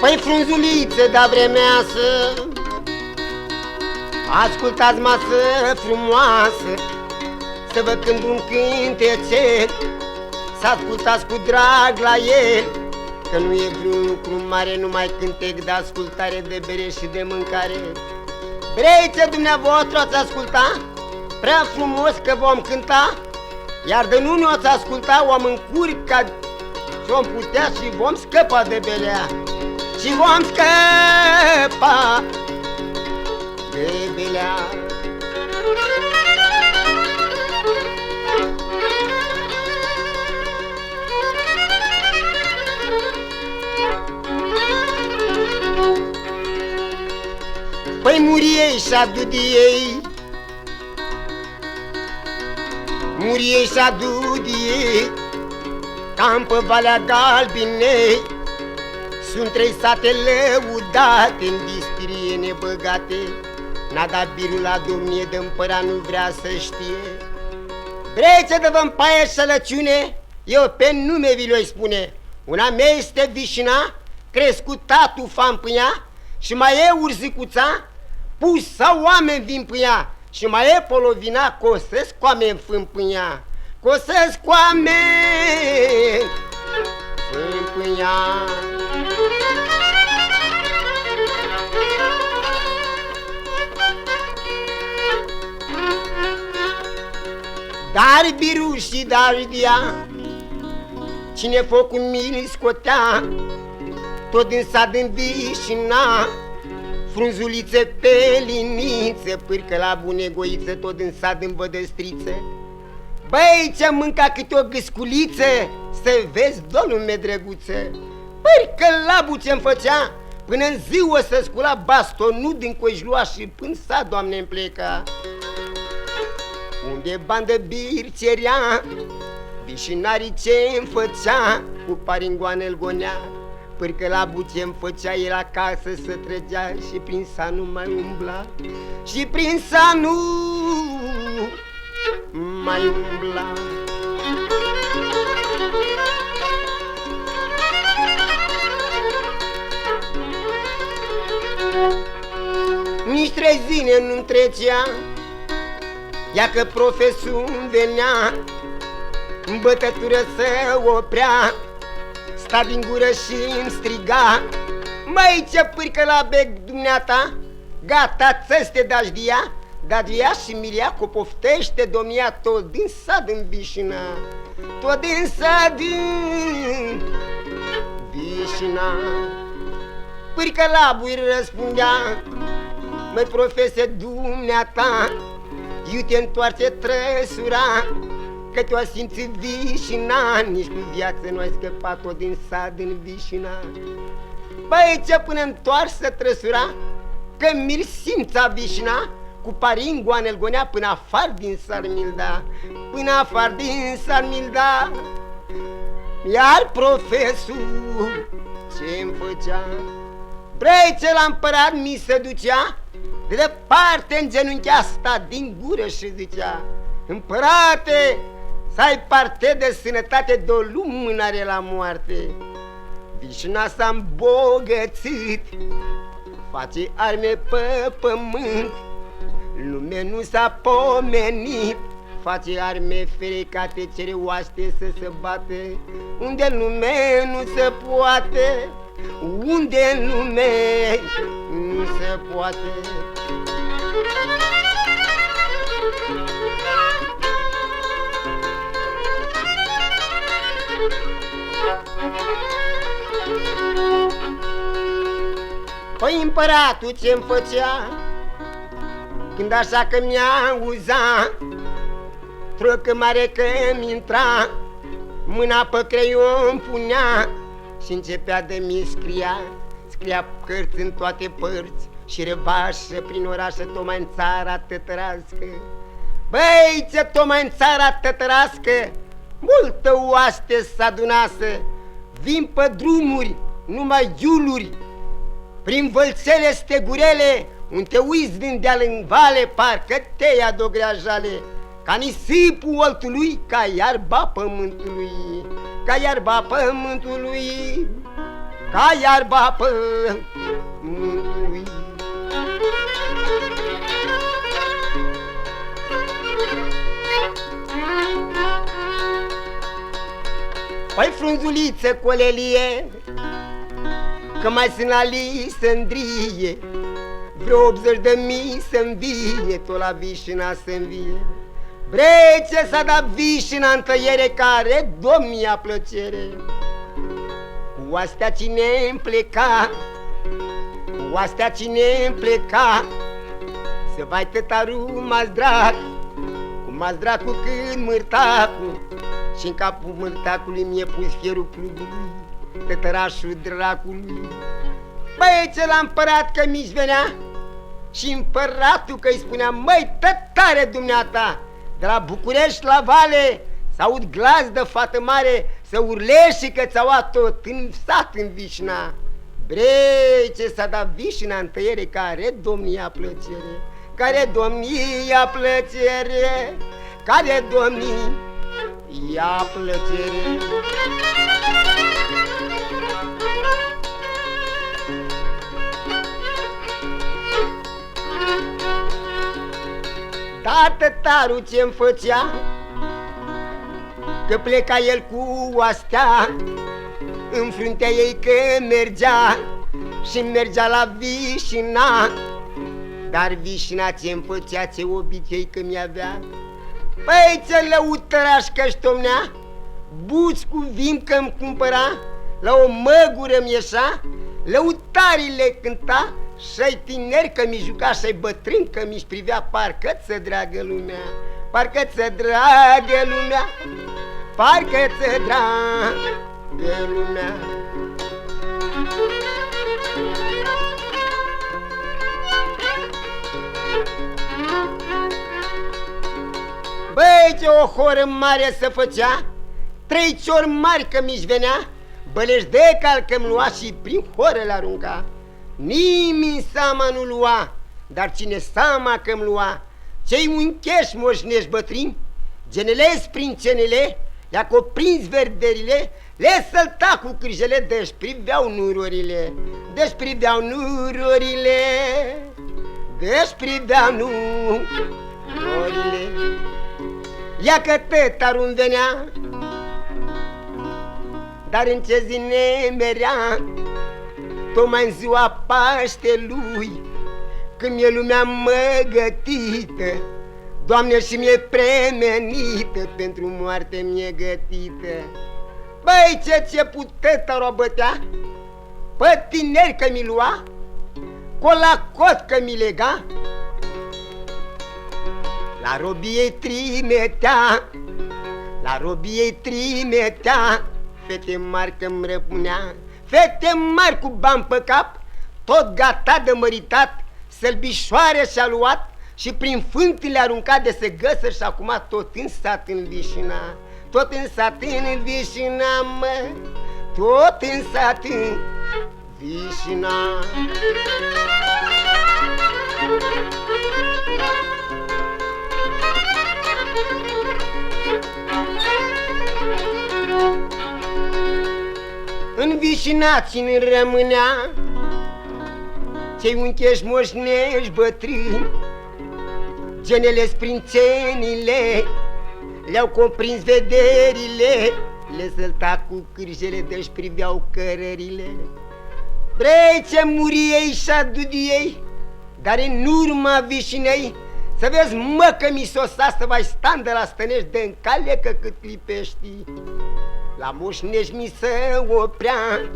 Păi frunzulițe, da vremeasă, ascultați masă frumoasă, să vă cânt un cântecel, să ascultați cu drag la el, că nu e vreun lucru mare, numai cântec de ascultare, de bere și de mâncare. Vrei ce dumneavoastră ați asculta? Prea frumos că vom cânta, iar de nu ne-ați asculta, o am încurca și vom putea și vom scăpa de belea. Și vom scăpa de belea. Păi muriei și adudiei, muriei și adudiei, cam pe Valea Galbinei, sunt 3 sate lăudate, în dispirie nebăgate. N-a dat birul la domnie, de împărat nu vrea să știe. Vrei să dă în paie șălăciune? Eu pe nume vi le-o spune. Una mea este Vișina, crescut tatu Fampâia, și mai e Urzicuța, pus sau oameni vin pâia, și mai e Polovina, cosesc oameni fâmpâia. Cosesc oameni fâmpâia. Dar biru și dar dia, cine focul mi-l scotea, tot din sat din Vișina, frunzulițe pe linițe, pârcă la bunegoiță, tot din sat din Vădăstrițe. Băi, ce mânca câte o gâsculiță, să vezi, dolume drăguțe. Pârcă labu ce-mi făcea, până în ziua să scula bastonul din coșlua și până sat, Doamne-mi pleca. Unde bandă bir cerea, vișinarii ce-mi făcea, cu paringoane-l gonea. Pârcă labu ce-mi făcea, el acasă să trăgea și prin sat nu mai umbla, și prin sat nu mai umbla. Nici 3 zile nu-mi trecea, ia că profesul venea, în bătătură să oprea, sta din gură și-mi striga: măi, ce pârcă la bec dumneata, gata țăste dașdia, Dadvia și Miria că poftește domnia, tot din sat din Vișina, tot din sat din Vișina. Pârcă labu-i răspundea: măi, profese dumneata, iu te întoarce trăsura, că te-o simțit Vișina, nici cu viață nu ai scăpat, tot din sat din Vișina. Băi, ce până întoarsă trăsura, că mi-l simța Vișina, cu paringoane-l gonea până afară din Sarmilda, până afară din Sarmilda. Iar profesul ce-mi făcea, vrei ce la împărat mi se ducea, de departe în genunchi asta din gură și zicea: împărate, să ai parte de sănătate, de o lumânare la moarte. Vișina s-a îmbogățit, face arme pe pământ, lume nu s-a pomenit, face arme ferecate, cere oaște să se bate, unde în lume nu se poate, unde în lume nu se poate. Păi împăratul ce-mi făcea, când așa că mi-auza, trocă mare că-mi intra, mâna pe creion punea și începea de mi scria. Scria cărți în toate părți și revașă prin orașă, tocmai în țara tătărască. Băi, ce tocmai în țara tătărască, multă oaște s-adunase, vin pe drumuri numai iuluri, prin vălțele stegurele, unde te uiți din deal în vale, parcă te ia de-o greajale, ca nisipul oltului, ca iarba pământului, ca iarba pământului. ca iarba pământului. Păi frunzuliță colelie, că mai sunt la Lisandrie, vreo 80.000 să învie, tot la vișina să învie. Brece s-a dat vișina în tăiere, care domnia plăcere. Cu astea cine-mi pleca, cu astea cine-mi pleca, să vai tătaru mazdrac, cu mazdracul când mârtacul, și-n capul mârtacului mi-e pus fierul plugului, tătărașul dracului. Băi, ce la împărat că mi-și venea, și împăratul că-i spunea: măi, tătare dumneata, de la București la Vale s-aud glas de fată mare, să urlești că ți-au luat tot în sat în Vișna. Brei, ce s-a dat vișina în tăiere, care domnia plăcere, care domnia plăcere, care domnia plăcere. Dar tătarul ce-mi făcea, că pleca el cu oastea, în fruntea ei că mergea, și mergea la Vișina. Dar Vișina ce-mi făcea, ce obicei că mi-avea, păi ce lăutăraș că-și tomnea, buți cu vin că-mi cumpăra, la o măgură-mi ieșa, lăutarile cânta, și-ai tineri că mi juca, și-ai bătrân că mi-și privea, parcă-ți dragă lumea, parcă-ți dragă lumea, parcă-ți dragă lumea. Băi, ce o horă mare să făcea, 3 ciori mari că mi-și venea, bălești de cal că-mi lua și prin horă l-arunca. Nimeni seama nu lua, dar cine seama că-mi lua, cei uncheși moșnești bătrini, genelezi prin cenele, le-a coprins verderile, le sălta cu cârjele, deci priveau nurorile, deci priveau nurorile, deci priveau nurorile. Ia că tătarul-mi venea, dar în ce zi nemerea, tocmai în ziua Paștelui, când e lumea măgătită, Doamne, și mi-e premenită, pentru moarte mi-e gătită. Băi, ce pută tăro bătea, pe tineri că mi lua, cot la cot că mi lega, la robiei trimetea, la robiei trimetea, fete mari că-mi răpunea, fete mari cu bani pe cap, tot gata de măritat, sălbișoare și-a luat și prin fântile aruncat de se găsă, și acum tot în sat în Vișina, tot în sat în Vișina, mă, tot în sat în Vișina. În Vișina țin rămânea cei uncheși moșnești bătrâni, genele sprințenile le-au cuprins vederile, le sălta cu cârjele, deci priveau cărările. Vrei ce muriei și adudiei, dar în urma Vișinei, să vezi, mă, că mi sosa să vai stand la stănești de-n cale, că cât clipești. La moșnești mi se oprea,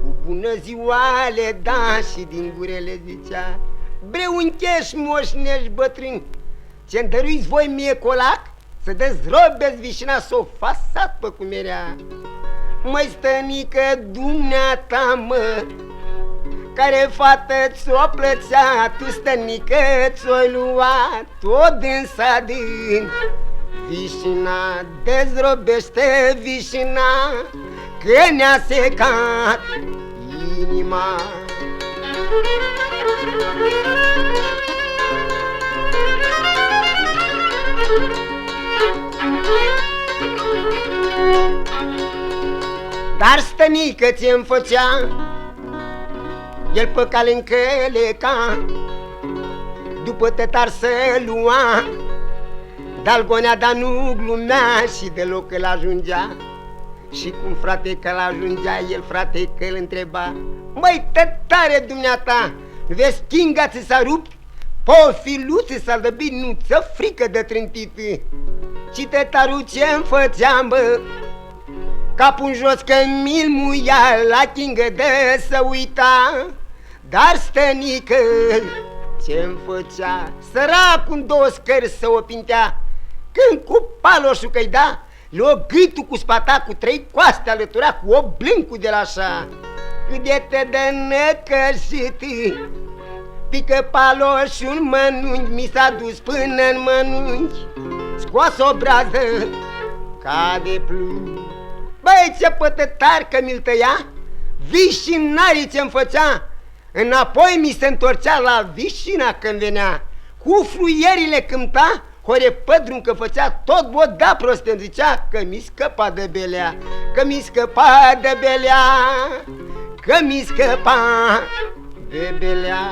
cu bună ziua le da, și din gurele zicea: bre, uncheși moșnești bătrâni, ce-mi dăruiți voi mie colac, să dezrobeți Vișina, s-o fasat pe cum era. Măi, stănică dumneata, mă, care fată ți-o plăcea, tu, stănică, ți-o-i lua tot dânsa din Vișina. Dezrobește Vișina, că ne-a secat inima. Dar stănică ți-mi făcea el pe cale încăleca, după tătar să lua, dar gonea, dar nu glumea și deloc îl ajungea. Și cum frate că l-ajungea, el frate că îl întreba: măi, tătare dumneata, vezi, chinga ți s-a rupt, pofiluțe s-a dăbit, nu ți-o frică de trântit. Și tătarul ce-mi făcea, bă, capul în jos că mi-l muia, la chingă de să uita. Dar stănică ce-mi făcea, săracul-n două scări să o pintea, când cu paloșul că-i da, le-o gâtul cu spata, cu trei coaste alătura, cu o blâncul de la așa. Cât de te dă necășit, pică paloșul în mănunchi, mi s-a dus până în mănunchi, scoas o brază ca de plumb. Băi, ce pătătar că mi-l tăia, vișinarii ce-mi făcea, înapoi mi se întorcea la vișina când venea, cu fluierile cânta, hore pădrum că făcea, tot boda prost îmi zicea că mi scăpa de belea, că mi scăpa de belea, că mi scăpa de belea.